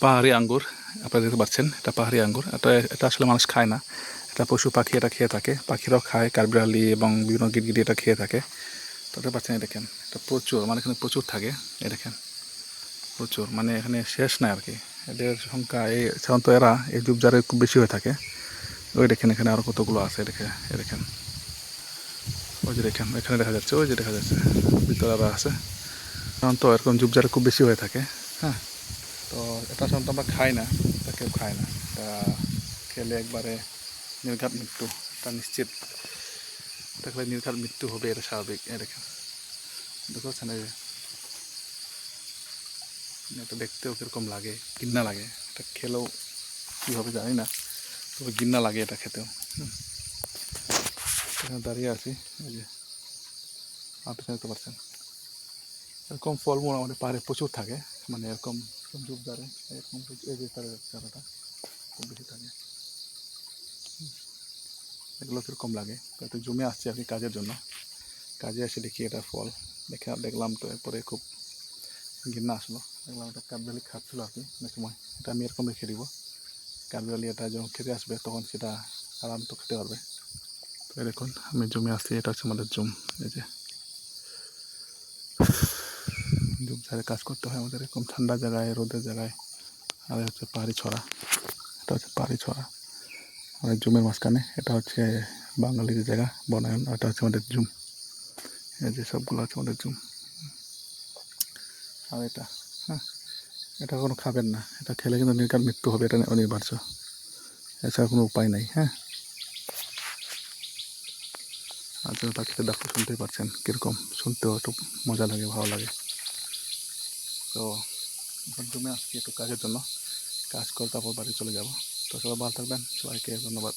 পাহাড়ি আঙ্গুর আপনারা দেখতে পাচ্ছেন, এটা পাহাড়ি আঙ্গুর। এটা আসলে মানুষ খায় না, এটা পশু পাখি এটা খেয়ে থাকে। পাখিরাও খায়, কাঠবিড়ালি এবং বিভিন্ন গিরগিটি এটা খেয়ে থাকে। তো দেখতে পাচ্ছেন, এই দেখেন এটা প্রচুর, মানে এখানে প্রচুর থাকে। এই দেখেন প্রচুর, মানে এখানে শেষ নাই আর কি। এদের সংখ্যা এই সাধারণত এরা এই ঝোপঝাড়ে খুব বেশি হয়ে থাকে। ওই দেখেন এখানে আরও কতগুলো আছে, এ দেখেন ওই যে দেখেন এখানে দেখা যাচ্ছে, ওই যে দেখা যাচ্ছে ভিতরে আরও আছে। সাধারণত এরকম ঝোপঝাড়ে খুব বেশি হয়ে থাকে। হ্যাঁ, তো এটা সাধারণত আমরা খাই না, এটা কেউ খায় না। এটা খেলে একবারে নির্ঘাত মৃত্যু, এটা নিশ্চিত। এটা খেলে নির্ঘাত মৃত্যু হবে, এটা স্বাভাবিক। এ দেখেন, দেখতে পাচ্ছেন, এই এটা দেখতেও কীরকম লাগে, ঘৃণা লাগে। এটা খেলেও কী হবে জানি না, তবে ঘৃণা লাগে এটা খেতেও। এখানে দাঁড়িয়ে আছি, এই যে আপনি দেখতে পাচ্ছেন এরকম ফলমূল আমাদের পাহাড়ে প্রচুর থাকে। মানে এরকম ঝোপঝাড়ে এরকম এই যে চারাটা খুব বেশি থাকে। এগুলো কীরকম লাগে, তো একটু জমে আসছে আর কি কাজের জন্য। কাজে এসে দেখি এটা ফল দেখলাম, তো এরপরে খুব ঘৃণা আসলো। দেখলাম এটা কাঠবিড়ালি খাচ্ছিল আর কি অনেক সময়। এটা আমি এরকম রেখে দিব, কাঠবিড়ালি এটা যখন খেতে আসবে তখন সেটা আরাম তো খেতে পারবে। তো দেখুন আমি জমে আসছি, এটা হচ্ছে আমাদের জুম। এই যে ঝোপঝাড়ে কাজ করতে হয় আমাদের এরকম ঠান্ডা জায়গায়, রোদের জায়গায়। আর হচ্ছে পাহাড়ি ছড়া, এটা হচ্ছে পাহাড়ি ছড়া আমাদের জুমের মাঝখানে। এটা হচ্ছে বাঙালির জায়গা বনায়ন, এটা হচ্ছে আমাদের জুম। এই যে সবগুলো হচ্ছে আমাদের জুম। আর এটা, হ্যাঁ, এটা কোনো খাবেন না, এটা খেলে কিন্তু নির্ঘাত মৃত্যু হবে, এটা অনিবার্য, এছাড়া কোনো উপায় নাই। হ্যাঁ, আর জন্য পাখিতে ডাকতে শুনতেই পারছেন কীরকম, শুনতেও একটু মজা লাগে, ভালো লাগে। তো এখন জমে আসছি একটু কাজের জন্য, কাজ করে তারপর বাড়ি চলে যাব। তো সবাই ভালো থাকবেন, সবাইকে ধন্যবাদ।